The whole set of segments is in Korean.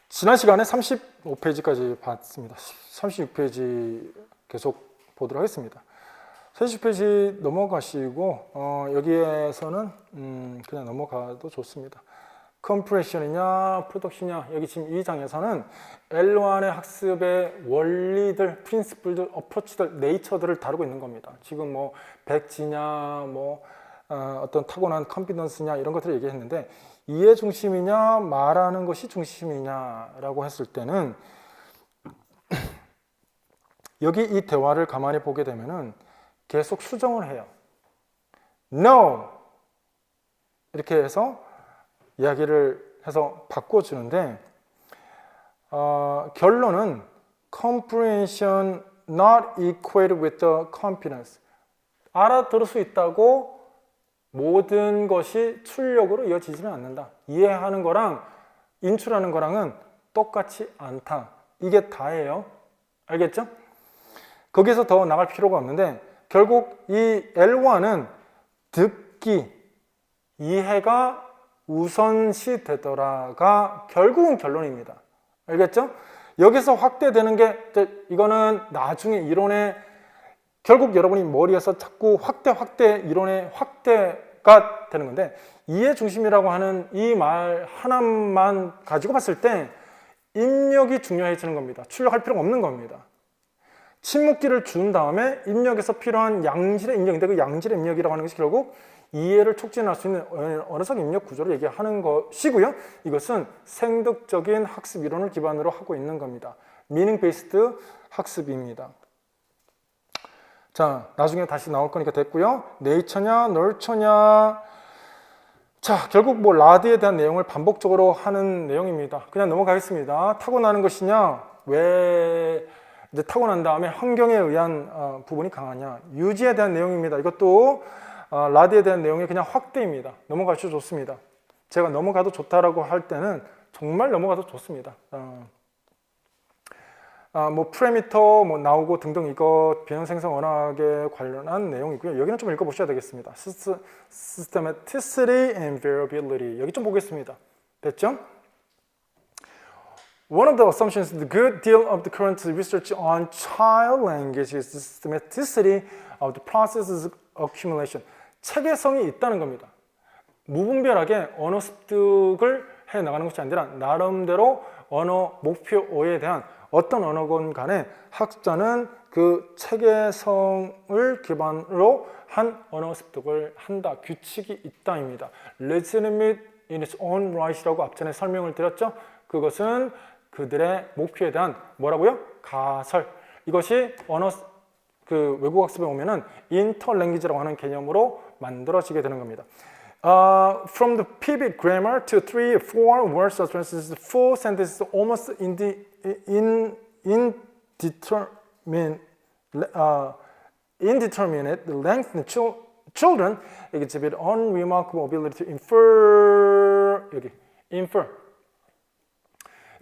지난 시간에 35페이지까지 봤습니다. 36페이지 계속 보도록 하겠습니다. 36페이지 넘어가시고 여기에서는 그냥 넘어가도 좋습니다. 컴프레션이냐 프로덕션이냐, 여기 지금 이 장에서는 L1의 학습의 원리들, 프린시플들, 어프로치들, 네이처들을 다루고 있는 겁니다. 지금 뭐 백지냐, 어떤 타고난 컨피던스냐 이런 것들을 얘기했는데, 이해 중심이냐 말하는 것이 중심이냐라고 했을 때는 여기 이 대화를 가만히 보게 되면은 계속 수정을 해요. No! 이렇게 해서 이야기를 해서 바꿔주는데, 결론은 comprehension not equated with the competence. 알아들을 수 있다고 모든 것이 출력으로 이어지지는 않는다. 이해하는 거랑 인출하는 거랑은 똑같지 않다. 이게 다예요. 알겠죠? 거기서 더 나갈 필요가 없는데, 결국 이 L1은 듣기, 이해가 우선시 되더라가 결국은 결론입니다. 알겠죠? 여기서 확대되는 게, 이거는 나중에 이론에 결국 여러분이 머리에서 자꾸 확대 이론의 확대가 되는 건데, 이해 중심이라고 하는 이 말 하나만 가지고 봤을 때 입력이 중요해지는 겁니다. 출력할 필요가 없는 겁니다. 침묵기를 준 다음에 입력에서 필요한 양질의 입력인데, 그 양질의 입력이라고 하는 것이 결국 이해를 촉진할 수 있는 언어적 입력 구조를 얘기하는 것이고요. 이것은 생득적인 학습 이론을 기반으로 하고 있는 겁니다. 미닝 베이스드 학습입니다. 자, 나중에 다시 나올 거니까 됐고요. 네이처냐, 널처냐. 자, 결국 라드에 대한 내용을 반복적으로 하는 내용입니다. 그냥 넘어가겠습니다. 타고나는 것이냐, 왜 이제 타고난 다음에 환경에 의한 부분이 강하냐. 유지에 대한 내용입니다. 이것도 라드에 대한 내용이 그냥 확대입니다. 넘어가셔도 좋습니다. 제가 넘어가도 좋다라고 할 때는 정말 넘어가도 좋습니다. 프레미터 나오고 등등, 이것 변형 생성 언어학에 관련한 내용이고요. 여기는 좀 읽어보셔야 되겠습니다. Systematicity and variability. 여기 좀 보겠습니다. 됐죠? One of the assumptions in the good deal of the current research on child language is the systematicity of the processes of accumulation. 체계성이 있다는 겁니다. 무분별하게 언어 습득을 해 나가는 것이 아니라 나름대로 언어 목표어에 대한 어떤 언어건 간에 학자는 그 체계성을 기반으로 한 언어 습득을 한다. 규칙이 있다입니다. Legitimate in its own right이라고 앞전에 설명을 드렸죠. 그것은 그들의 목표에 대한 뭐라고요? 가설. 이것이 언어 외국 학습에 오면은 interlanguage라고 하는 개념으로 만들어지게 되는 겁니다. From the pivot grammar to 3, 4 word sentences, full sentences, almost indeterminate length, children exhibit unremarkable ability to infer. 여기 infer.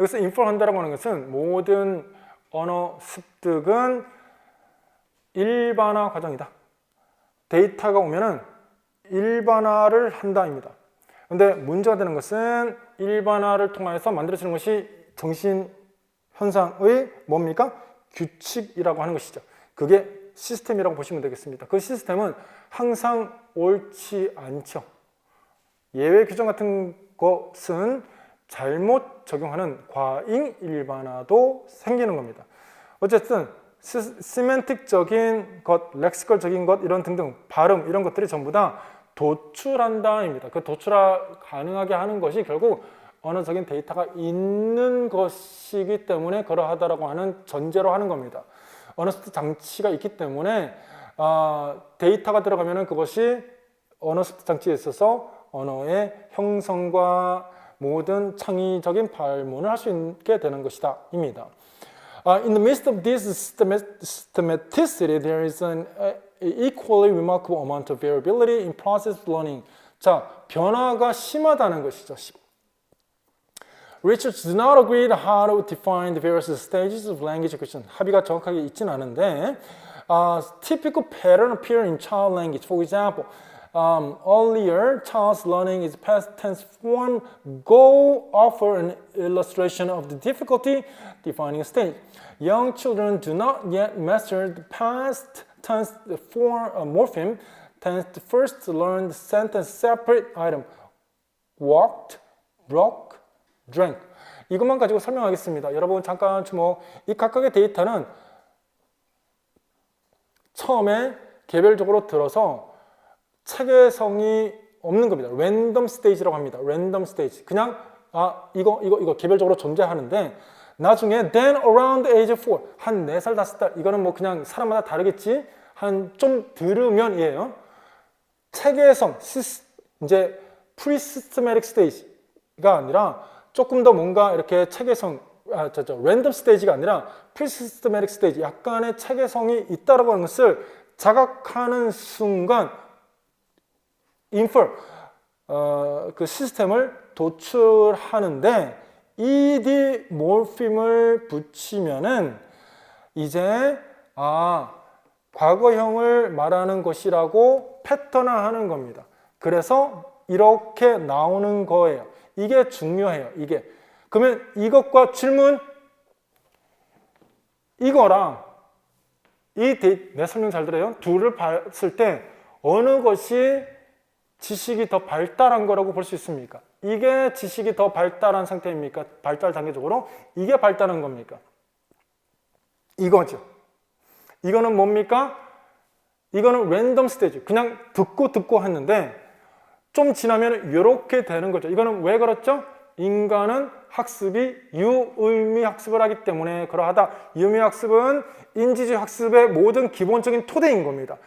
여기서 infer 한다라고 하는 것은 모든 언어 습득은 일반화 과정이다. 데이터가 오면은 일반화를 한다입니다. 근데 문제가 되는 것은 일반화를 통해서 만들어지는 것이 정신 현상의 뭡니까? 규칙이라고 하는 것이죠. 그게 시스템이라고 보시면 되겠습니다. 그 시스템은 항상 옳지 않죠. 예외 규정 같은 것은 잘못 적용하는 과잉 일반화도 생기는 겁니다. 어쨌든 시멘틱적인 것, 렉시컬적인 것, 이런 등등 발음 이런 것들이 전부 다 도출한다입니다. 그 도출 가능하게 하는 것이 결국 언어적인 데이터가 있는 것이기 때문에 그러하다라고 하는 전제로 하는 겁니다. 언어 습득 장치가 있기 때문에 데이터가 들어가면은 그것이 언어 습득 장치에 있어서 언어의 형성과 모든 창의적인 발문을 할 수 있게 되는 것이다 입니다. In the midst of this systematicity, there is an equally remarkable amount of variability in process learning. 자, 변화가 심하다는 것이죠. Researchers do not agree on how to define the various stages of language acquisition. 합의가 정확하게 있지는 않은데, typical pattern appear in child language. For example, Earlier, child's learning is past tense form. Go offer an illustration of the difficulty defining stage. Young children do not yet master the past tense form morpheme. Tense first learn the sentence separate item. Walked, broke, drank. 이것만 가지고 설명하겠습니다. 여러분 잠깐 주목. 이 각각의 데이터는 처음에 개별적으로 들어서 체계성이 없는 겁니다. 랜덤 스테이지라고 합니다. 랜덤 스테이지. 그냥 이거 개별적으로 존재하는데 나중에 then around age 4 한 4살 5살 이거는 뭐 그냥 사람마다 다르겠지. 한 좀 들으면이에요. 체계성 이제 pre-systematic stage가 아니라 조금 더 뭔가 이렇게 체계성 랜덤 스테이지가 아니라 pre-systematic stage 약간의 체계성이 있다라고 하는 것을 자각하는 순간 infer 그 시스템을 도출하는데 ed morpheme을 붙이면은 이제 과거형을 말하는 것이라고 패턴화하는 겁니다. 그래서 이렇게 나오는 거예요. 이게 중요해요. 이게. 그러면 이것과 질문 이거랑 내 설명 잘 들어요? 둘을 봤을 때 어느 것이 지식이 더 발달한 거라고 볼 수 있습니까? 이게 지식이 더 발달한 상태입니까? 발달 단계적으로? 이게 발달한 겁니까? 이거죠. 이거는 뭡니까? 이거는 랜덤 스테이지. 그냥 듣고 했는데 좀 지나면 이렇게 되는 거죠. 이거는 왜 그렇죠? 인간은 학습이 유의미 학습을 하기 때문에 그러하다. 유의미 학습은 인지주의 학습의 모든 기본적인 토대인 겁니다.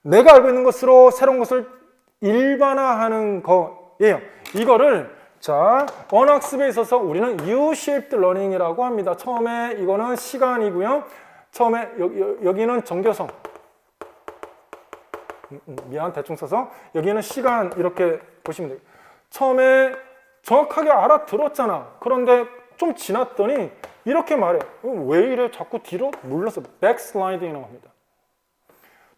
내가 알고 있는 것으로 새로운 것을 일반화하는 거예요. 이거를 언어학습에 있어서 우리는 U-shaped learning이라고 합니다. 처음에 이거는 시간이고요. 처음에 여기는 정교성. 미안 대충 써서 여기는 시간 이렇게 보시면 돼요. 처음에 정확하게 알아들었잖아. 그런데 좀 지났더니 이렇게 말해. 왜 이래? 자꾸 뒤로 물러서 백슬라이딩이라고 합니다.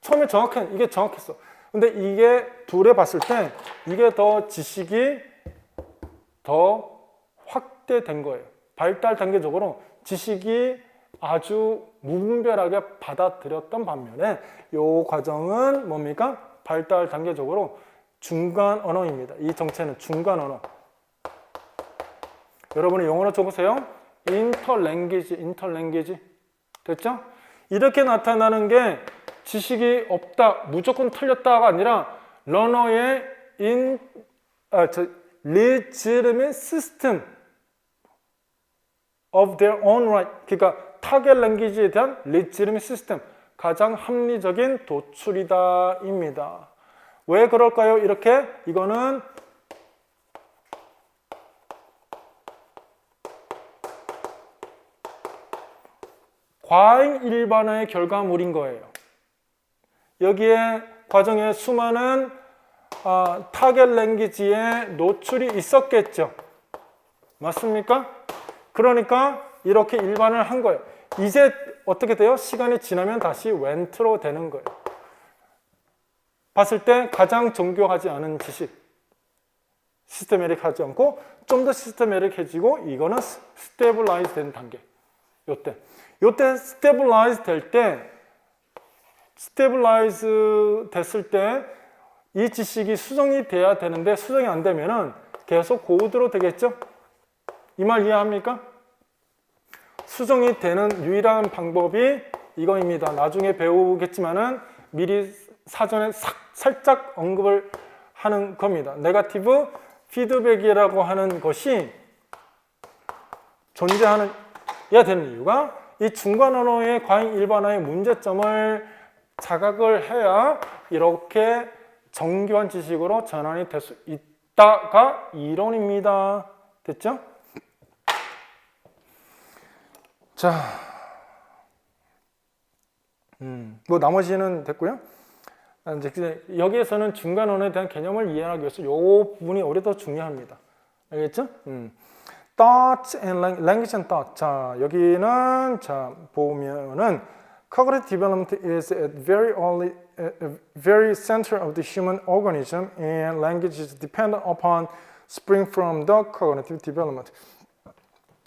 처음에 이게 정확했어. 근데 이게 둘에 봤을 때 이게 더 지식이 더 확대된 거예요. 발달 단계적으로 지식이 아주 무분별하게 받아들였던 반면에 이 과정은 뭡니까? 발달 단계적으로 중간 언어입니다. 이 정체는 중간 언어. 여러분이 영어로 적으세요. 인터랭귀지. 됐죠? 이렇게 나타나는 게 지식이 없다, 무조건 틀렸다가 아니라 러너의 legitimate system of their own right. 그러니까 타겟 랭귀지에 대한 legitimate system. 가장 합리적인 도출이다입니다. 왜 그럴까요? 이렇게 이거는 과잉 일반화의 결과물인 거예요. 여기에 과정에 수많은 타겟 랭귀지에 노출이 있었겠죠. 맞습니까? 그러니까 이렇게 일반을 한 거예요. 이제 어떻게 돼요? 시간이 지나면 다시 웬트로 되는 거예요. 봤을 때 가장 정교하지 않은 지식, 시스테메릭하지 않고 좀 더 시스테메릭해지고 이거는 스테블라이즈 된 단계. 요때 스테블라이즈 될 때 스테블라이즈 됐을 때 이 지식이 수정이 돼야 되는데 수정이 안 되면은 계속 고드로 되겠죠? 이 말 이해합니까? 수정이 되는 유일한 방법이 이거입니다. 나중에 배우겠지만은 미리 사전에 살짝 언급을 하는 겁니다. 네거티브 피드백이라고 하는 것이 존재해야 되는 이유가 이 중간 언어의 과잉 일반화의 문제점을 자각을 해야 이렇게 정교한 지식으로 전환이 될 수 있다가 이론입니다. 됐죠? 자, 뭐 나머지는 됐고요. 이제 여기에서는 중간 언어에 대한 개념을 이해하기 위해서 이 부분이 오히려 더 중요합니다. 알겠죠? Thoughts and language and thought. 자, 여기는 자 보면은 Cognitive development is at very center of the human organism, and language is dependent upon spring from the cognitive development.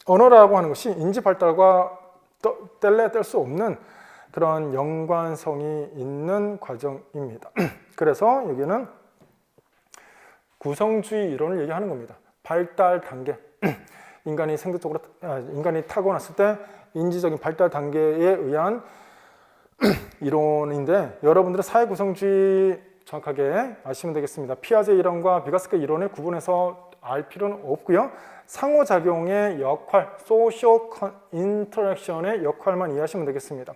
언어라고 하는 것이 인지 발달과 뗄래야 뗄 수 없는 그런 연관성이 있는 과정입니다. 그래서 여기는 구성주의 이론을 얘기하는 겁니다. 발달 단계. 인간이 타고났을 때 인지적인 발달 단계에 의한 이론인데, 여러분들은 사회 구성주의 정확하게 아시면 되겠습니다. 피아제 이론과 비가스키 이론을 구분해서 알 필요는 없고요. 상호작용의 역할, 소셜 인터랙션의 역할만 이해하시면 되겠습니다.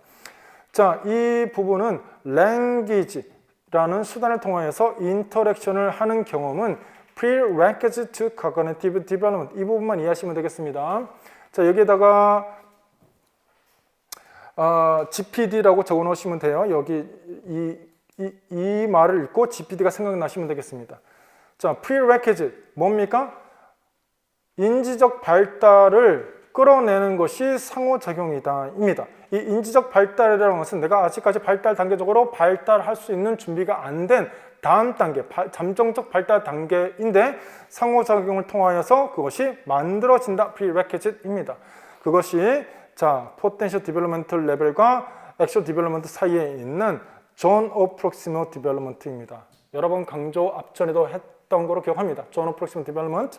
자, 이 부분은 language라는 수단을 통하여서 인터랙션을 하는 경험은 prerequisite to cognitive development. 이 부분만 이해하시면 되겠습니다. 자, 여기에다가 GPD라고 적어 놓으시면 돼요. 여기 이 말을 읽고 GPD가 생각나시면 되겠습니다. 자, prerequisite 뭡니까? 인지적 발달을 끌어내는 것이 상호작용이다 입니다. 이 인지적 발달이라는 것은 내가 아직까지 발달 단계적으로 발달할 수 있는 준비가 안 된 다음 단계, 잠정적 발달 단계인데 상호작용을 통하여서 그것이 만들어진다, prerequisite입니다. 그것이 자, potential development 레벨과 actual development 사이에 있는 zone of proximal development입니다. 여러 번 강조 앞전에도 했던 거로 기억합니다. zone of proximal development.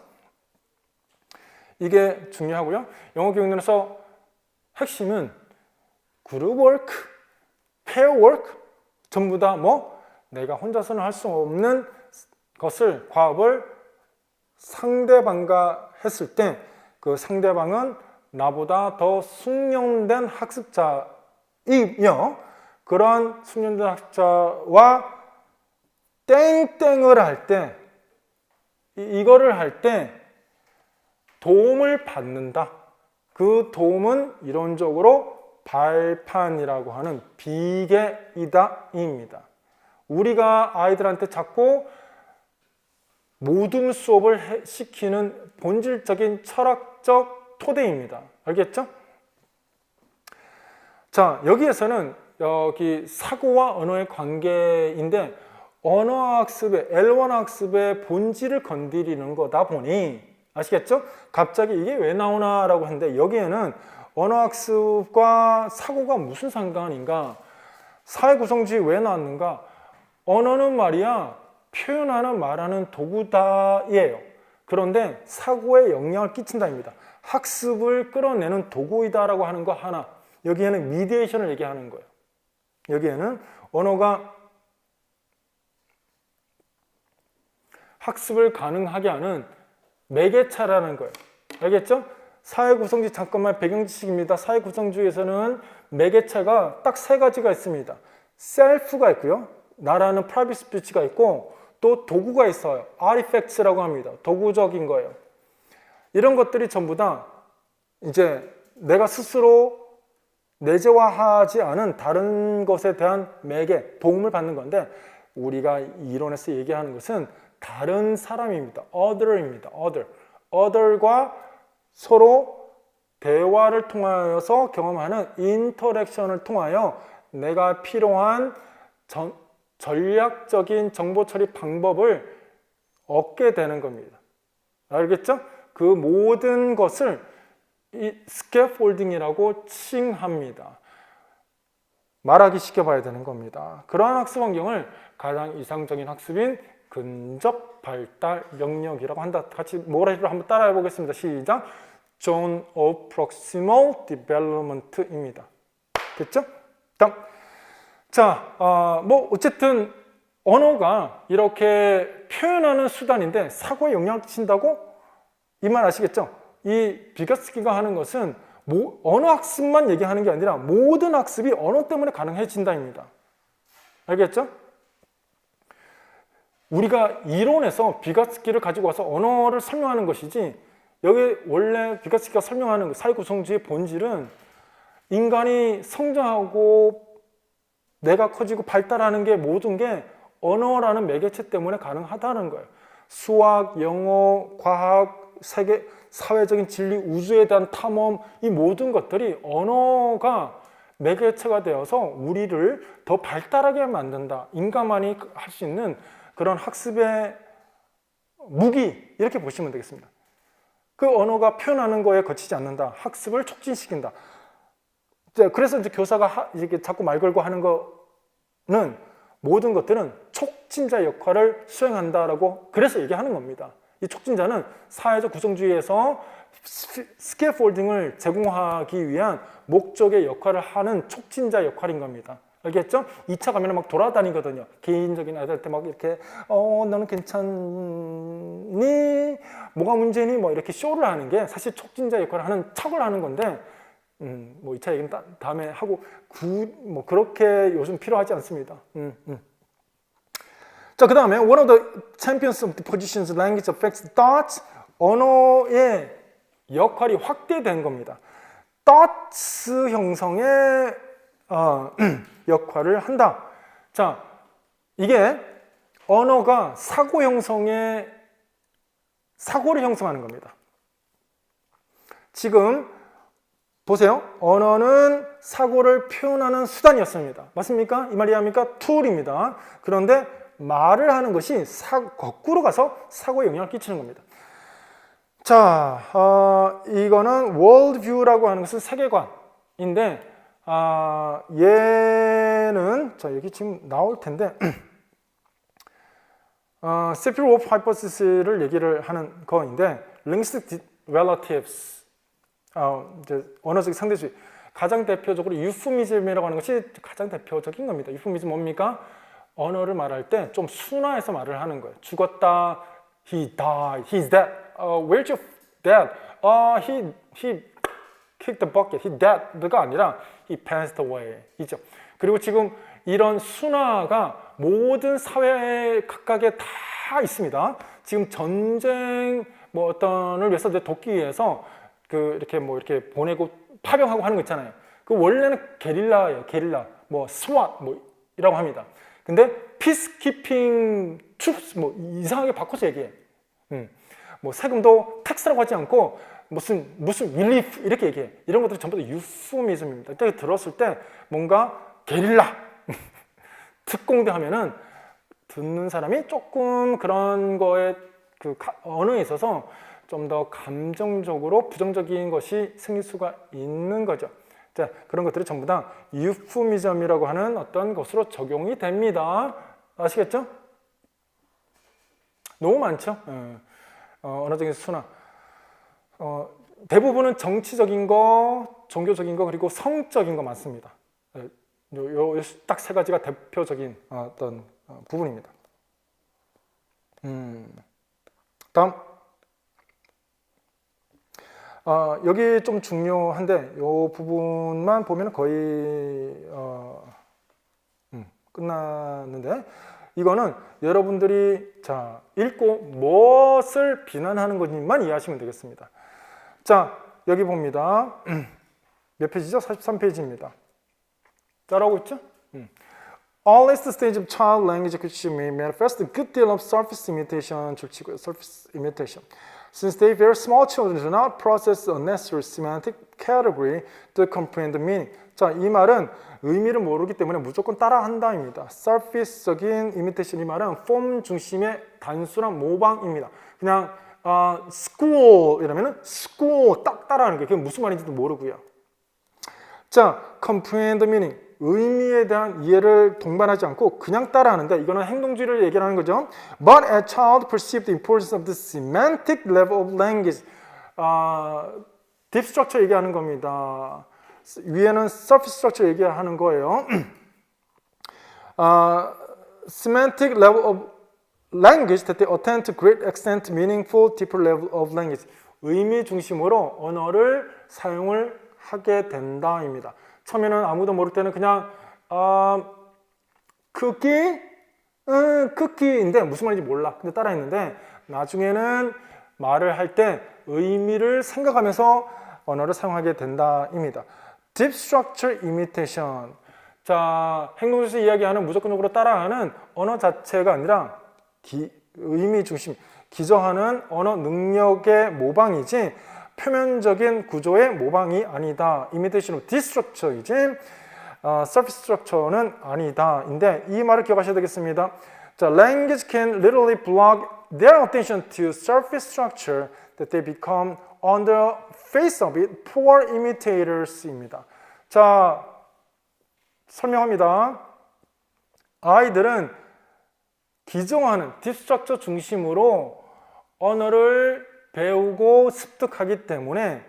이게 중요하고요. 영어 교육론에서 핵심은 그룹 워크, 페어 워크, 전부 다 내가 혼자서는 할 수 없는 것을, 과업을 상대방과 했을 때 그 상대방은 나보다 더 숙련된 학습자이며, 그런 숙련된 학습자와 땡땡을 할 때, 이거를 할 때 도움을 받는다. 그 도움은 이론적으로 발판이라고 하는 비계이다입니다. 우리가 아이들한테 자꾸 모둠 수업을 시키는 본질적인 철학적 토대입니다. 알겠죠? 자, 여기에서는 여기 사고와 언어의 관계인데, 언어학습의 L1 학습의 본질을 건드리는 거다 보니, 아시겠죠? 갑자기 이게 왜 나오나 라고 했는데, 여기에는 언어학습과 사고가 무슨 상관인가? 사회구성주의 왜 나왔는가? 언어는 말이야 표현하는 말하는 도구다예요. 그런데 사고에 영향을 끼친다입니다. 학습을 끌어내는 도구이다라고 하는 거 하나. 여기에는 미디에이션을 얘기하는 거예요. 여기에는 언어가 학습을 가능하게 하는 매개차라는 거예요. 알겠죠? 사회구성주의, 잠깐만 배경지식입니다. 사회구성주의에서는 매개차가 딱 세 가지가 있습니다. 셀프가 있고요. 나라는 프라이빗 스피치가 있고, 또 도구가 있어요. 아티팩트라고 합니다. 도구적인 거예요. 이런 것들이 전부 다 이제 내가 스스로 내재화하지 않은 다른 것에 대한 매개, 도움을 받는 건데, 우리가 이론에서 얘기하는 것은 다른 사람입니다. other입니다. other과 서로 대화를 통하여서 경험하는 인터랙션을 통하여 내가 필요한 전략적인 정보 처리 방법을 얻게 되는 겁니다. 알겠죠? 그 모든 것을 이 스캐폴딩이라고 칭합니다. 말하기 시켜봐야 되는 겁니다. 그러한 학습 환경을 가장 이상적인 학습인 근접 발달 영역이라고 한다. 같이 모라이로 한번 따라해 보겠습니다. 시작. Zone of Proximal Development입니다. 됐죠? 다음. 자, 어쨌든 언어가 이렇게 표현하는 수단인데 사고에 영향을 끼친다고? 이 말 아시겠죠? 이 비가스키가 하는 것은 언어 학습만 얘기하는 게 아니라 모든 학습이 언어 때문에 가능해진다입니다. 알겠죠? 우리가 이론에서 비가스키를 가지고 와서 언어를 설명하는 것이지, 여기 원래 비가스키가 설명하는 사회구성주의 본질은 인간이 성장하고 내가 커지고 발달하는 게 모든 게 언어라는 매개체 때문에 가능하다는 거예요. 수학, 영어, 과학, 세계, 사회적인 진리, 우주에 대한 탐험, 이 모든 것들이 언어가 매개체가 되어서 우리를 더 발달하게 만든다. 인간만이 할 수 있는 그런 학습의 무기, 이렇게 보시면 되겠습니다. 그 언어가 표현하는 거에 거치지 않는다. 학습을 촉진시킨다. 그래서 이제 교사가 이렇게 자꾸 말 걸고 하는 거는 모든 것들은 촉진자 역할을 수행한다라고 그래서 얘기하는 겁니다. 이 촉진자는 사회적 구성주의에서 스캐폴딩을 제공하기 위한 목적의 역할을 하는 촉진자 역할인 겁니다. 알겠죠? 2차 가면은 막 돌아다니거든요. 개인적인 아이들한테 막 이렇게 너는 괜찮니? 뭐가 문제니? 뭐 이렇게 쇼를 하는 게 사실 촉진자 역할을 하는 척을 하는 건데 뭐 2차 얘기는 다음에 하고 뭐 그렇게 요즘 필요하지 않습니다. 자, 그 다음에 one of the champions of the positions language affects thoughts. 언어의 역할이 확대된 겁니다. thoughts 형성의 역할을 한다. 자, 이게 언어가 사고를 형성하는 겁니다. 지금 보세요. 언어는 사고를 표현하는 수단이었습니다. 맞습니까? 이 말이 합니까? 툴입니다. 그런데 말을 하는 것이 거꾸로 가서 사고에 영향을 끼치는 겁니다. 자, 이거는 worldview라고 하는 것은 세계관인데, 얘는, 자, 여기 지금 나올 텐데, Sapir-Whorf hypothesis를 얘기를 하는 거인데, linguistic relatives, 이제 언어적 상대주의, 가장 대표적으로 유포미즘이라고 하는 것이 가장 대표적인 겁니다. 유포미즘 뭡니까? 언어를 말할 때 좀 순화해서 말을 하는 거예요. 죽었다, he died, he's dead, where's your dad? He kicked the bucket, he dead가 아니라 he passed away 이죠. 그리고 지금 이런 순화가 모든 사회 각각에 다 있습니다. 지금 전쟁 뭐 어떤을 위해서 돕기 위해서 이렇게 보내고 파병하고 하는 거 있잖아요. 그 원래는 게릴라예요. 게릴라, 뭐 스왓 이라고 합니다. 근데 peacekeeping troops 뭐 이상하게 바꿔서 얘기해. 뭐 세금도 텍스라고 하지 않고 무슨 relief 이렇게 얘기해. 이런 것들이 전부 다 유포미즘입니다. 그때 들었을 때 뭔가 게릴라 특공대 하면은 듣는 사람이 조금 그런 거에 언어에 있어서 좀 더 감정적으로 부정적인 것이 생길 수가 있는 거죠. 자, 그런 것들이 전부 다 유포미즘이라고 하는 어떤 것으로 적용이 됩니다. 아시겠죠? 너무 많죠? 언어적인 순화. 대부분은 정치적인 거, 종교적인 거, 그리고 성적인 거 많습니다. 딱 세 가지가 대표적인 어떤 부분입니다. 다음. 여기 좀 중요한데 이 부분만 보면 거의 끝났는데 이거는 여러분들이 자 읽고 무엇을 비난하는 것만 이해하시면 되겠습니다. 자, 여기 봅니다. 몇 페이지죠? 43페이지입니다. 따라오고 있죠? All is the stage of child language acquisition may manifest a good deal of surface imitation, surface imitation. Since they very small children do not process a necessary semantic category to comprehend the meaning. 자, 이 말은 의미를 모르기 때문에 무조건 따라한다입니다. surface적인 imitation 이 말은 폼 중심의 단순한 모방입니다. 그냥 school 이러면은 school 딱 따라하는 거예요. 그게 무슨 말인지도 모르고요. 자, comprehend the meaning. 의미에 대한 이해를 동반하지 않고 그냥 따라하는데 이거는 행동주의를 얘기하는 거죠. But a child perceived the importance of the semantic level of language. Deep structure 얘기하는 겁니다. 위에는 surface structure 얘기하는 거예요. Semantic level of language that they attain to great extent meaningful deeper level of language. 의미 중심으로 언어를 사용을 하게 된다입니다. 처음에는 아무도 모를 때는 그냥 쿠키인데 무슨 말인지 몰라. 근데 따라했는데 나중에는 말을 할 때 의미를 생각하면서 언어를 사용하게 된다입니다. Deep structure imitation. 자, 행동주의에서 이야기하는 무조건적으로 따라하는 언어 자체가 아니라 의미 중심, 기저하는 언어 능력의 모방이지 표면적인 구조의 모방이 아니다. Imitation of destructure이지. surface structure는 아니다. 인데 이 말을 기억하셔야 되겠습니다. 자, language can literally block their attention to surface structure that they become on the face of it poor imitators입니다. 자, 설명합니다. 아이들은 기존하는 딥 스트럭처 중심으로 언어를 배우고 습득하기 때문에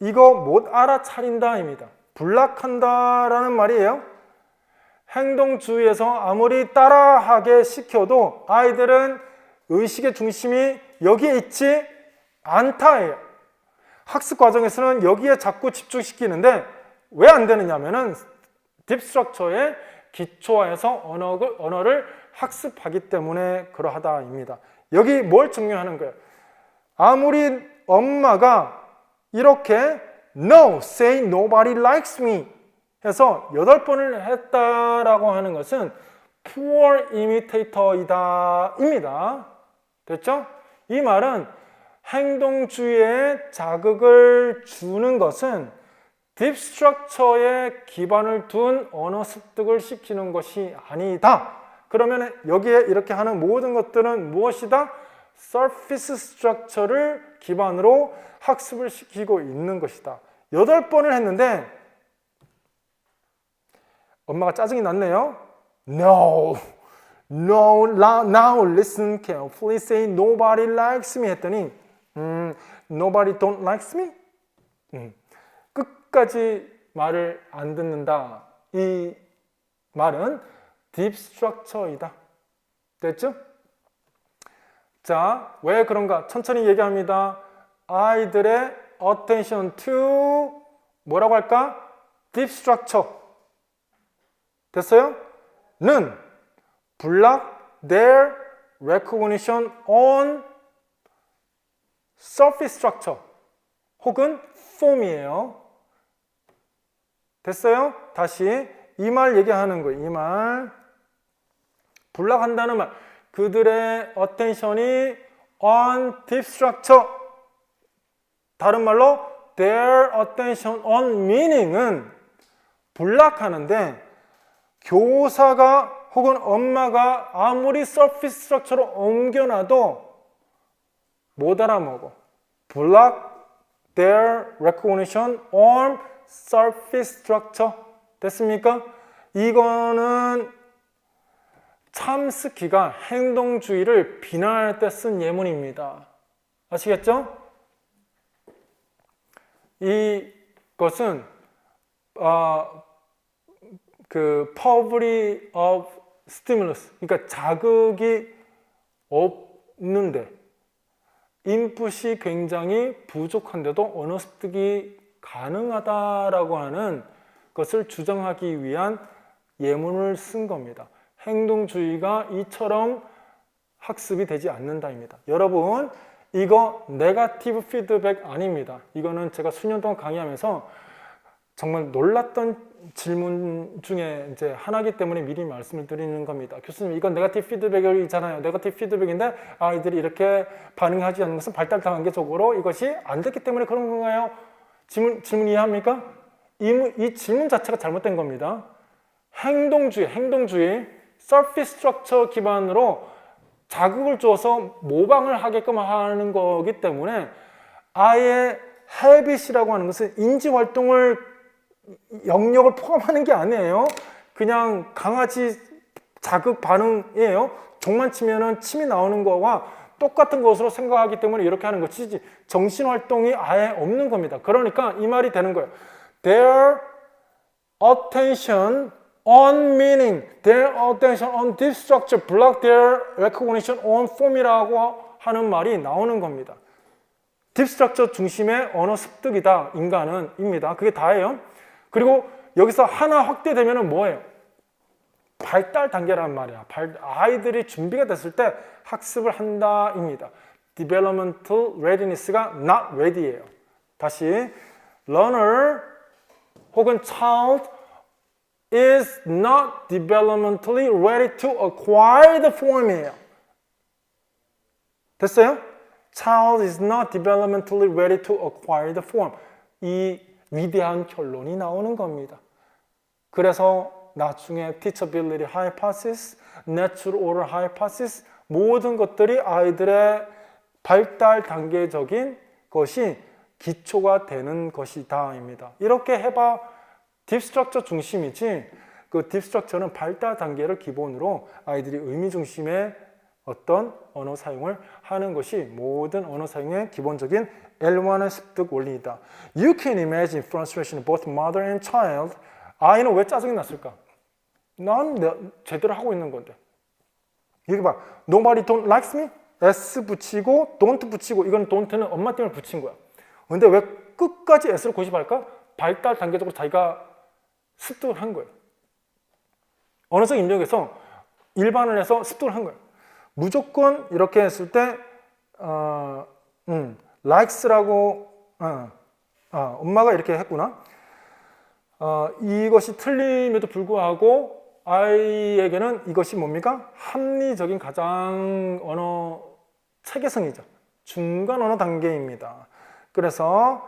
이거 못 알아차린다입니다. 불락한다라는 말이에요. 행동주의에서 아무리 따라하게 시켜도 아이들은 의식의 중심이 여기에 있지 않다예요. 학습 과정에서는 여기에 자꾸 집중시키는데 왜 안 되느냐면은 딥 스트럭처의 기초화해서 언어를 학습하기 때문에 그러하다입니다. 여기 뭘 증명하는 거예요? 아무리 엄마가 이렇게 No, say nobody likes me 해서 8번을 했다라고 하는 것은 poor imitator이다 입니다. 됐죠? 이 말은 행동주의에 자극을 주는 것은 딥 스트럭처에 기반을 둔 언어 습득을 시키는 것이 아니다. 그러면 여기에 이렇게 하는 모든 것들은 무엇이다? surface structure를 기반으로 학습을 시키고 있는 것이다. 8번을 했는데 엄마가 짜증이 났네요. No, no, now listen carefully. Say nobody likes me 했더니 nobody don't likes me? 끝까지 말을 안 듣는다. 이 말은 딥 스트럭처이다. 됐죠? 자, 왜 그런가? 천천히 얘기합니다. 아이들의 attention to 뭐라고 할까? 딥 스트럭처. 됐어요? 는 block their recognition on surface structure 혹은 form이에요. 됐어요? 다시 이 말 얘기하는 거예요. 이 말 블락한다는 말, 그들의 attention이 on deep structure, 다른 말로 their attention on meaning은 블락하는데 교사가 혹은 엄마가 아무리 surface structure로 옮겨놔도 못 알아먹어. block their recognition on surface structure. 됐습니까? 이거는 참스키가 행동주의를 비난할 때 쓴 예문입니다. 아시겠죠? 이것은 그 poverty of stimulus, 그러니까 자극이 없는데 인풋이 굉장히 부족한데도 언어 습득이 가능하다라고 하는 것을 주장하기 위한 예문을 쓴 겁니다. 행동주의가 이처럼 학습이 되지 않는다입니다. 여러분, 이거 네거티브 피드백 아닙니다. 이거는 제가 수년 동안 강의하면서 정말 놀랐던 질문 중에 이제 하나이기 때문에 미리 말씀을 드리는 겁니다. 교수님, 이건 네거티브 피드백이잖아요. 네거티브 피드백인데 아이들이 이렇게 반응하지 않는 것은 발달 단계적으로 이것이 안 됐기 때문에 그런 건가요? 질문 이해합니까? 이 질문 자체가 잘못된 겁니다. 행동주의, surface structure 기반으로 자극을 줘서 모방을 하게끔 하는 거기 때문에 아예 habit이라고 하는 것은 인지활동을 영역을 포함하는 게 아니에요. 그냥 강아지 자극 반응이에요. 종만 치면은 침이 나오는 거와 똑같은 것으로 생각하기 때문에 이렇게 하는 것이지 정신활동이 아예 없는 겁니다. 그러니까 이 말이 되는 거예요. Their attention on meaning, their attention on deep structure, block their recognition on form이라고 하는 말이 나오는 겁니다. 딥 스트럭처 중심의 언어 습득이다, 인간은 입니다. 그게 다예요. 그리고 여기서 하나 확대되면 뭐예요? 발달 단계란 말이야. 아이들이 준비가 됐을 때 학습을 한다입니다. Developmental readiness가 not ready예요. 다시 learner 혹은 child is not developmentally ready to acquire the form이에요. 됐어요? Child is not developmentally ready to acquire the form. 이 위대한 결론이 나오는 겁니다. 그래서 나중에 teachability hypothesis, natural order hypothesis 모든 것들이 아이들의 발달 단계적인 것이 기초가 되는 것이다입니다. 이렇게 해봐 딥 스트럭처 중심이지 그 딥 스트럭처는 발달 단계를 기본으로 아이들이 의미 중심의 어떤 언어 사용을 하는 것이 모든 언어 사용의 기본적인 L1의 습득 원리이다. You can imagine frustration of both mother and child. 아이는 왜 짜증이 났을까? 난 제대로 하고 있는 건데. 여기 봐. Nobody don't likes me? S 붙이고 don't 붙이고 이건 don't는 엄마 때문에 붙인 거야. 근데 왜 끝까지 S를 고집할까? 발달 단계적으로 자기가 습득을 한 거예요. 언어적 입력에서 일반을 해서 습득을 한 거예요. 무조건 이렇게 했을 때 likes라고 엄마가 이렇게 했구나. 이것이 틀림에도 불구하고 아이에게는 이것이 뭡니까? 합리적인 가장 언어 체계성이죠. 중간 언어 단계입니다. 그래서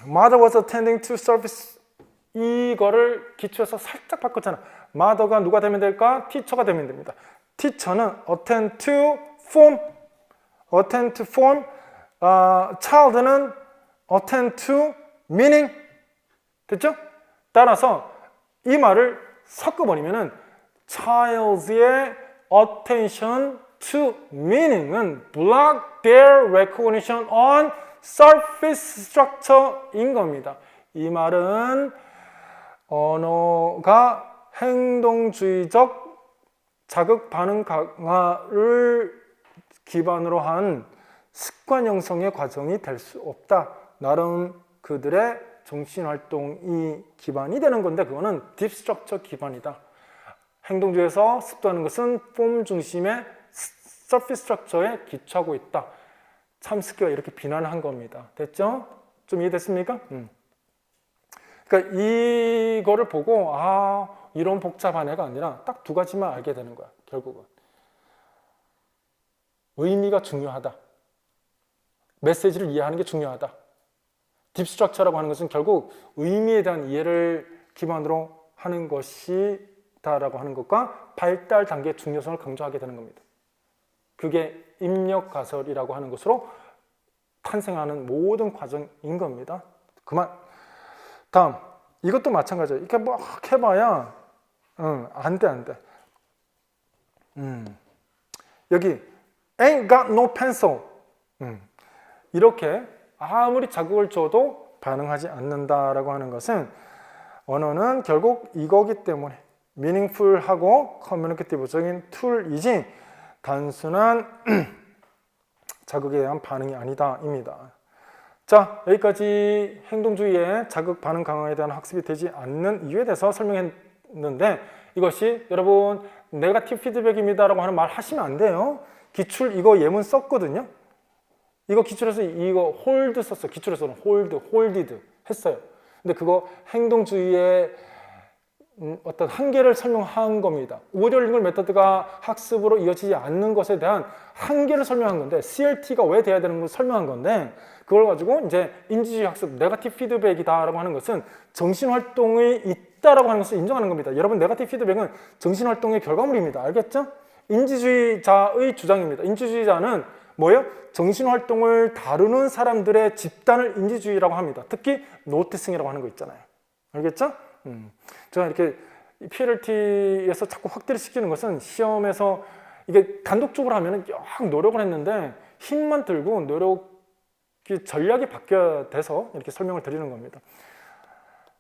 Mother was attending to service 이거를 기초해서 살짝 바꿨잖아. Mother가 누가 되면 될까? Teacher가 되면 됩니다. Teacher는 attend to form, child는 attend to meaning. 됐죠? 따라서 이 말을 섞어버리면은 child's attention to meaning은 block their recognition on surface structure인 겁니다. 이 말은 언어가 행동주의적 자극 반응 강화를 기반으로 한 습관 형성의 과정이 될 수 없다. 나름 그들의 정신활동이 기반이 되는 건데 그거는 딥 스트럭처 기반이다. 행동주의에서 습득하는 것은 폼 중심의 서피스 스트럭처에 기초하고 있다. 참스키가 이렇게 비난한 겁니다. 됐죠? 좀 이해됐습니까? 그러니까 이거를 보고 이런 복잡한 애가 아니라 딱 두 가지만 알게 되는 거야. 결국은 의미가 중요하다. 메시지를 이해하는 게 중요하다. 딥 스트럭처라고 하는 것은 결국 의미에 대한 이해를 기반으로 하는 것이다라고 하는 것과 발달 단계의 중요성을 강조하게 되는 겁니다. 그게 입력 가설이라고 하는 것으로 탄생하는 모든 과정인 겁니다. 그만. 다음, 이것도 마찬가지예요. 이렇게 막 해봐야 안 돼. 여기 ain't got no pencil. 이렇게 아무리 자극을 줘도 반응하지 않는다라고 하는 것은 언어는 결국 이거기 때문에 meaningful하고 커뮤니케이티브적인 툴이지 단순한 자극에 대한 반응이 아니다입니다. 자, 여기까지 행동주의의 자극 반응 강화에 대한 학습이 되지 않는 이유에 대해서 설명했는데 이것이 여러분 네거티브 피드백입니다라고 하는 말 하시면 안 돼요. 기출 이거 예문 썼거든요. 이거 기출해서 이거 홀드 썼어요. 기출해서는 홀디드 했어요. 근데 그거 행동주의의 어떤 한계를 설명한 겁니다. 오디오링글 메서드가 학습으로 이어지지 않는 것에 대한 한계를 설명한 건데 CLT가 왜 돼야 되는 걸 설명한 건데 그걸 가지고 이제 인지주의 학습, 네거티브 피드백이다라고 하는 것은 정신활동이 있다라고 하는 것을 인정하는 겁니다. 여러분 네거티브 피드백은 정신활동의 결과물입니다. 알겠죠? 인지주의자의 주장입니다. 인지주의자는 뭐예요? 정신활동을 다루는 사람들의 집단을 인지주의라고 합니다. 특히 노티싱이라고 하는 거 있잖아요. 알겠죠? 제가 이렇게 PLT에서 자꾸 확대를 시키는 것은 시험에서 이게 단독적으로 하면 영 노력을 했는데 힘만 들고 노력이 전략이 바뀌어야 돼서 이렇게 설명을 드리는 겁니다.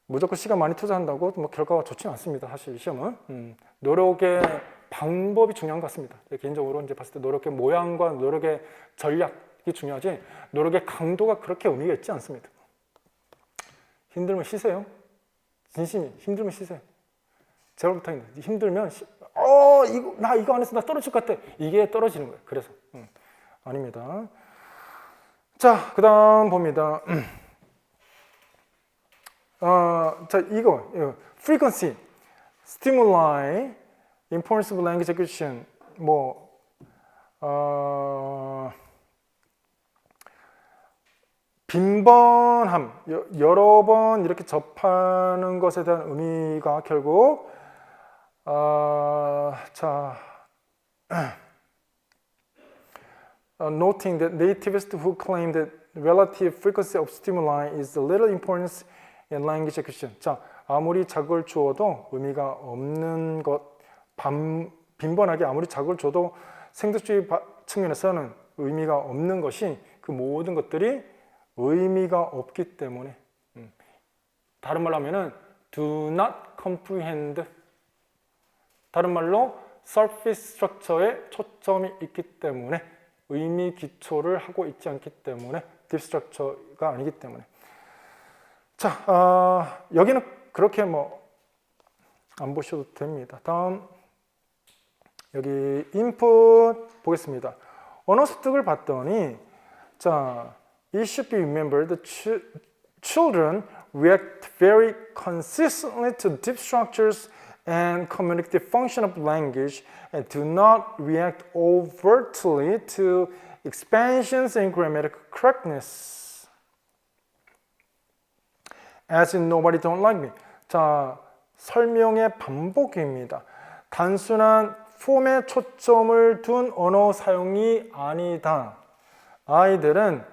무조건 시간 많이 투자한다고 뭐 결과가 좋지는 않습니다. 사실 시험은 노력의 방법이 중요한 것 같습니다. 개인적으로 이제 봤을 때 노력의 모양과 노력의 전략이 중요하지 노력의 강도가 그렇게 의미가 있지 않습니다. 힘들면 쉬세요. 진심이 힘들면 쉬세요. 제가 부탁입니다. 힘들면 나 이거 안 해서 나 떨어질 것 같아. 이게 떨어지는 거예요. 그래서 아닙니다. 자, 그 다음 봅니다. 자, 이거 frequency, stimuli, importance of language acquisition, 빈번함, 여러 번 이렇게 접하는 것에 대한 의미가 결국 noting that nativists who claim that relative frequency of stimuli is the little importance in language acquisition. 자, 아무리 자극을 주어도 의미가 없는 것, 빈번하게 아무리 자극을 줘도 생득주의 측면에서는 의미가 없는 것이 그 모든 것들이 의미가 없기 때문에 다른 말로 하면은 do not comprehend, 다른 말로 surface structure에 초점이 있기 때문에 의미 기초를 하고 있지 않기 때문에 deep structure가 아니기 때문에. 자, 여기는 그렇게 뭐 안 보셔도 됩니다. 다음 여기 input 보겠습니다. 언어 습득을 봤더니 자, it should be remembered that children react very consistently to deep structures and communicative function of language and do not react overtly to expansions in grammatical correctness. As in nobody don't like me. 자, 설명의 반복입니다. 단순한 폼에 초점을 둔 언어 사용이 아니다. 아이들은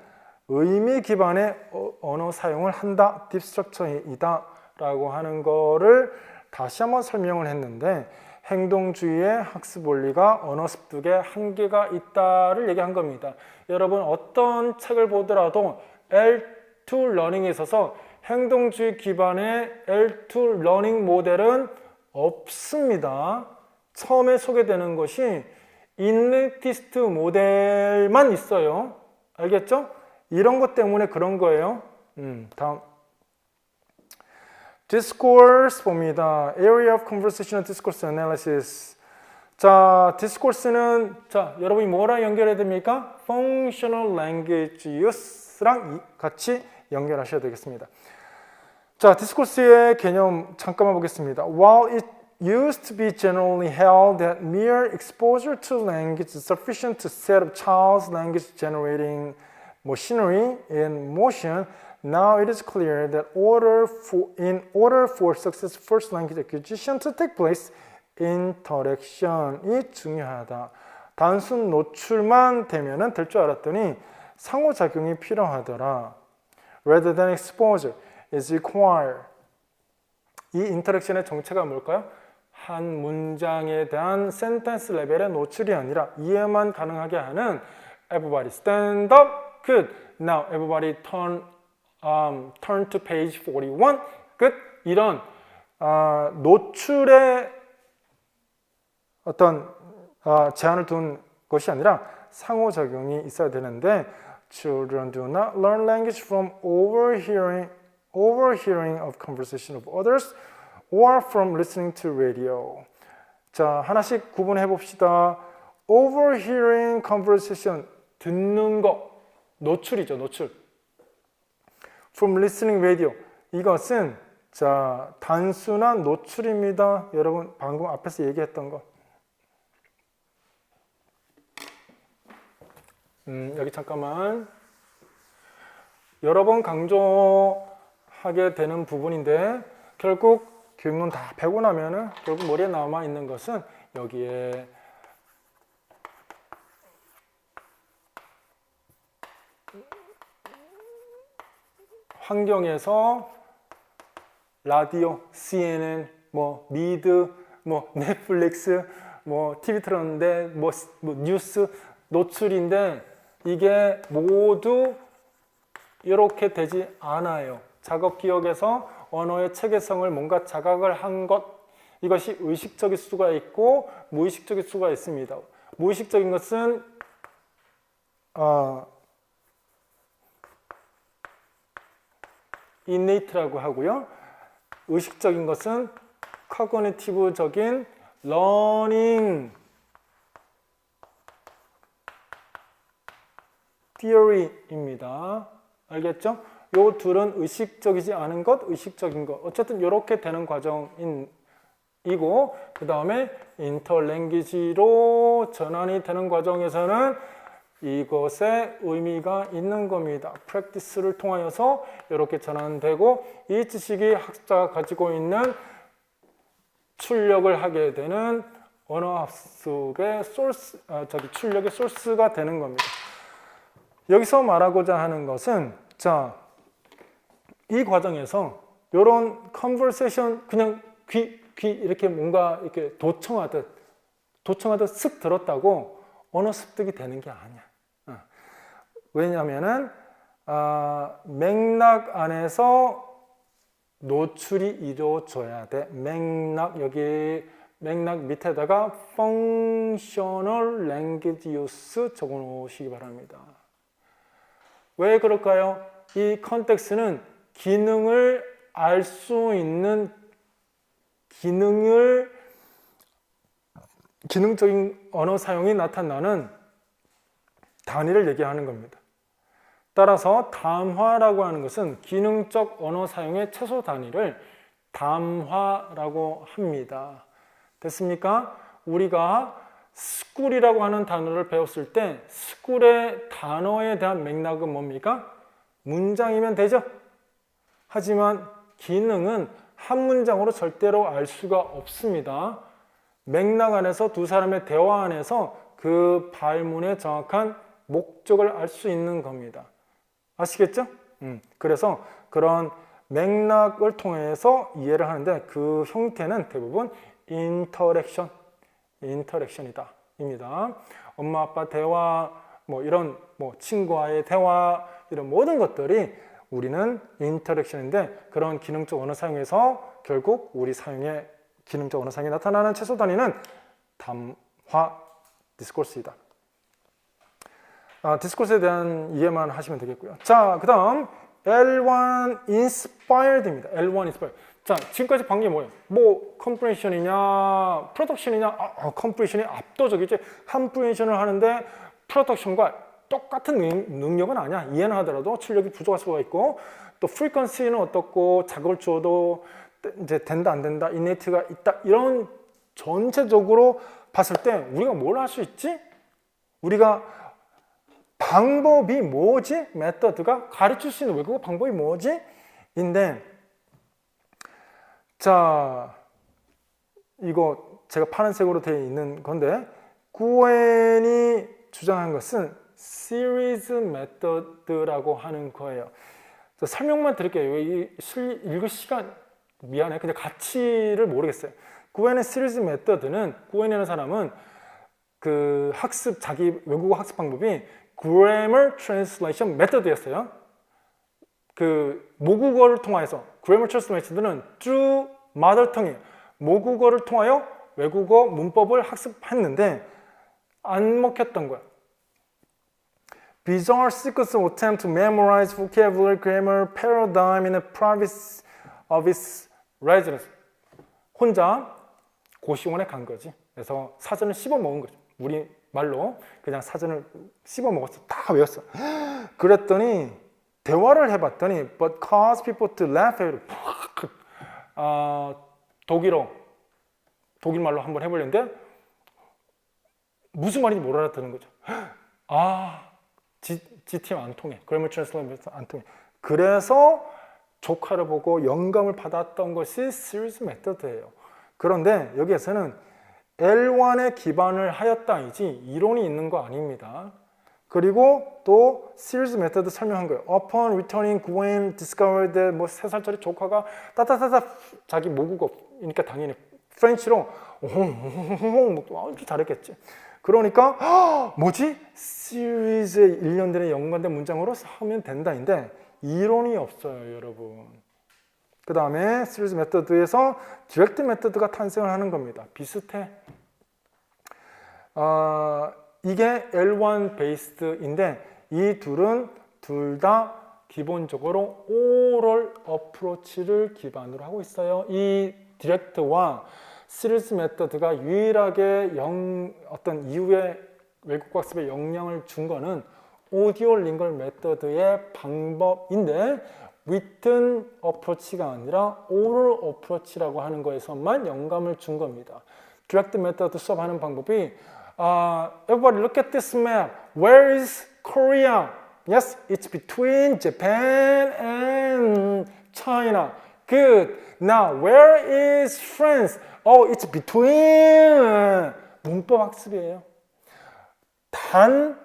의미 기반의 언어 사용을 한다. 딥 스트럭처이다 라고 하는 거를 다시 한번 설명을 했는데 행동주의의 학습 원리가 언어 습득에 한계가 있다를 얘기한 겁니다. 여러분 어떤 책을 보더라도 L2 러닝에 있어서 행동주의 기반의 L2 러닝 모델은 없습니다. 처음에 소개되는 것이 인리티스트 모델만 있어요. 알겠죠? 이런 것 때문에 그런 거예요. 다음 discourse 봅니다. Area of conversational discourse analysis. 자, discourse는 자, 여러분이 뭐랑 연결해야 됩니까? functional language use랑 같이 연결하셔야 되겠습니다. 자, discourse의 개념 잠깐만 보겠습니다. While it used to be generally held that mere exposure to language is sufficient to set up child's language generating machinery in motion, now it is clear that in order for successful first language acquisition to take place, interaction이 중요하다. 단순 노출만 되면 될 줄 알았더니 상호작용이 필요하더라. Rather than exposure is required. 이 인터랙션의 정체가 뭘까요? 한 문장에 대한 센텐스 레벨의 노출이 아니라 이해만 가능하게 하는 everybody stand up, good. Now everybody turn to page 41, 끝. 이런 노출의 어떤 제한을 둔 것이 아니라 상호작용이 있어야 되는데 children do not learn language from overhearing of conversation of others or from listening to radio. 자, 하나씩 구분해 봅시다. overhearing conversation, 듣는 거, 노출이죠, 노출. from listening radio, 이것은 자, 단순한 노출입니다. 여러분 방금 앞에서 얘기했던 거. 여기 잠깐만 여러 번 강조하게 되는 부분인데 결국 교육론 다 배고 나면은 결국 머리에 남아 있는 것은 여기에 환경에서 라디오, CNN, 뭐 미드, 뭐 넷플릭스, 뭐 TV 틀었는데 뭐 뉴스 노출인데 이게 모두 이렇게 되지 않아요. 작업 기억에서 언어의 체계성을 뭔가 자각을 한 것, 이것이 의식적일 수가 있고 무의식적일 수가 있습니다. 무의식적인 것은 innate라고 하고요. 의식적인 것은 cognitive적인 learning theory입니다. 알겠죠? 요 둘은 의식적이지 않은 것, 의식적인 것. 어쨌든 이렇게 되는 과정이고 그 다음에 인터랭귀지로 전환이 되는 과정에서는 이것에 의미가 있는 겁니다. practice를 통하여서 이렇게 전환되고 이 지식이 학자가 가지고 있는 출력을 하게 되는 언어 학습의 출력의 소스가 되는 겁니다. 여기서 말하고자 하는 것은 자, 이 과정에서 이런 컨버세이션 그냥 귀 이렇게 뭔가 이렇게 도청하듯 쓱 들었다고 언어 습득이 되는 게 아니야. 왜냐하면은 맥락 안에서 노출이 이루어져야 돼. 여기 맥락 밑에다가 functional language use 적어 놓으시기 바랍니다. 왜 그럴까요? 이 컨텍스트는 기능을 알 수 있는 기능적인 언어 사용이 나타나는 단위를 얘기하는 겁니다. 따라서 담화라고 하는 것은 기능적 언어 사용의 최소 단위를 담화라고 합니다. 됐습니까? 우리가 school이라고 하는 단어를 배웠을 때 school의 단어에 대한 맥락은 뭡니까? 문장이면 되죠? 하지만 기능은 한 문장으로 절대로 알 수가 없습니다. 맥락 안에서 두 사람의 대화 안에서 그 발문의 정확한 목적을 알 수 있는 겁니다. 아시겠죠? 그래서 그런 맥락을 통해서 이해를 하는데 그 형태는 대부분 인터랙션이다 입니다. 엄마 아빠 대화, 이런 친구와의 대화, 이런 모든 것들이 우리는 인터랙션인데 그런 기능적 언어 사용에서 결국 우리 사용의 기능적 언어 사용이 나타나는 최소 단위는 담화 디스코스이다. 디스코스에 대한 이해만 하시면 되겠고요. 자, 그 다음 L1 inspired입니다. L1 inspired. 자, 지금까지 본 게 뭐예요? 컴프레션이냐, 프로덕션이냐? 컴프레션이 압도적이지. 컴프레션을 하는데 프로덕션과 똑같은 능력은 아니야. 이해는 하더라도 출력이 부족할 수가 있고, 또 프리퀀시는 어떻고, 자극을 주어도 이제 된다 안 된다, 이네이트가 있다, 이런 전체적으로 봤을 때 우리가 뭘 할 수 있지? 우리가 방법이 뭐지? 메서드가 가르칠 수 있는 외국어 방법이 뭐지? 인데, 자, 이거 제가 파란색으로 되어 있는 건데, 구엔이 주장한 것은 시리즈 메서드라고 하는 거예요. 설명만 드릴게요. 읽을 시간 미안해. 근데 가치를 모르겠어요. 구엔의 시리즈 메서드는, 구엔이라는 사람은 그 자기 외국어 학습 방법이 grammar translation method였어요. 그 모국어를 통해서 grammar translation은 through mother tongue이에요. 모국어를 통하여 외국어 문법을 학습했는데 안 먹혔던 거야. Bizarre sequence of attempt to memorize vocabulary, grammar, paradigm in the privacy of its residence. 혼자 고시원에 간 거지. 그래서 사전을 씹어 먹은 거죠. 우리 말로 그냥 사전을 씹어 먹었어. 다 외웠어. 그랬더니 대화를 해봤더니 but cause people to laugh at 독일 말로 한번 해보려는데 무슨 말인지 못 알아듣는 거죠. GTM 안 통해. Grammar Translation 안 통해. 그래서 조카를 보고 영감을 받았던 것이 Series Method예요. 그런데 여기에서는 L1에 기반을 하였다이지 이론이 있는 거 아닙니다. 그리고 또 Series Method 설명한 거예요. Upon returning, Gwen discovered that 3살짜리 조카가 따따따따 자기 모국어니까 당연히 프렌치로 아주 잘했겠지. 그러니까 뭐지? 시리즈에 1년 전에 연관된 문장으로 하면 된다인데 이론이 없어요, 여러분. 그 다음에 시리즈 메서드에서 디렉트 메서드가 탄생을 하는 겁니다. 비슷해. 이게 L1 베이스드인데 이 둘은 둘 다 기본적으로 오럴 어프로치를 기반으로 하고 있어요. 이 디렉트와 시리즈 메서드가 유일하게 어떤 이후에 외국어 학습에 영향을 준 거는 오디오 링걸 메서드의 방법인데 리튼 어프로치가 아니라 오럴 어프로치라고 하는 거에서만 영감을 준 겁니다. 디렉트 메서드 수업하는 방법이 Everybody look at this map. Where is Korea? Yes, it's between Japan and China. Good. Now, where is France? Oh, it's between. 문법 학습이에요. 단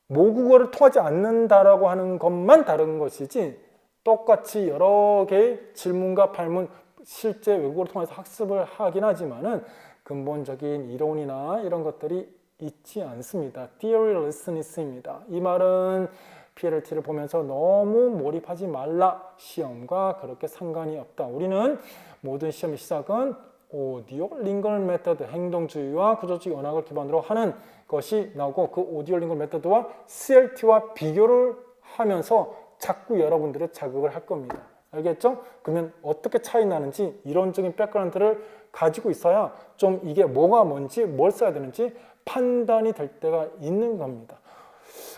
모국어를 통하지 않는다라고 하는 것만 다른 것이지 똑같이 여러 개의 질문과 발문 실제 외국어를 통해서 학습을 하긴 하지만은 근본적인 이론이나 이런 것들이 있지 않습니다. Theory lessons입니다. 이 말은 PLT를 보면서 너무 몰입하지 말라. 시험과 그렇게 상관이 없다. 우리는 모든 시험의 시작은 오디오 링걸 메터드, 행동주의와 구조적 언어학을 기반으로 하는 것이 나오고 그 오디오 링걸 메터드와 CLT와 비교를 하면서 자꾸 여러분들의 자극을 할 겁니다. 알겠죠? 그러면 어떻게 차이 나는지 이론적인 백그라운드를 가지고 있어야 좀 이게 뭐가 뭔지 뭘 써야 되는지 판단이 될 때가 있는 겁니다.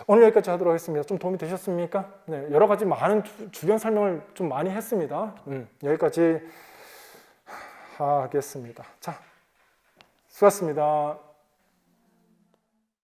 오늘 여기까지 하도록 하겠습니다. 좀 도움이 되셨습니까? 네, 여러 가지 많은 주변 설명을 좀 많이 했습니다. 여기까지 하겠습니다. 자, 수고하셨습니다.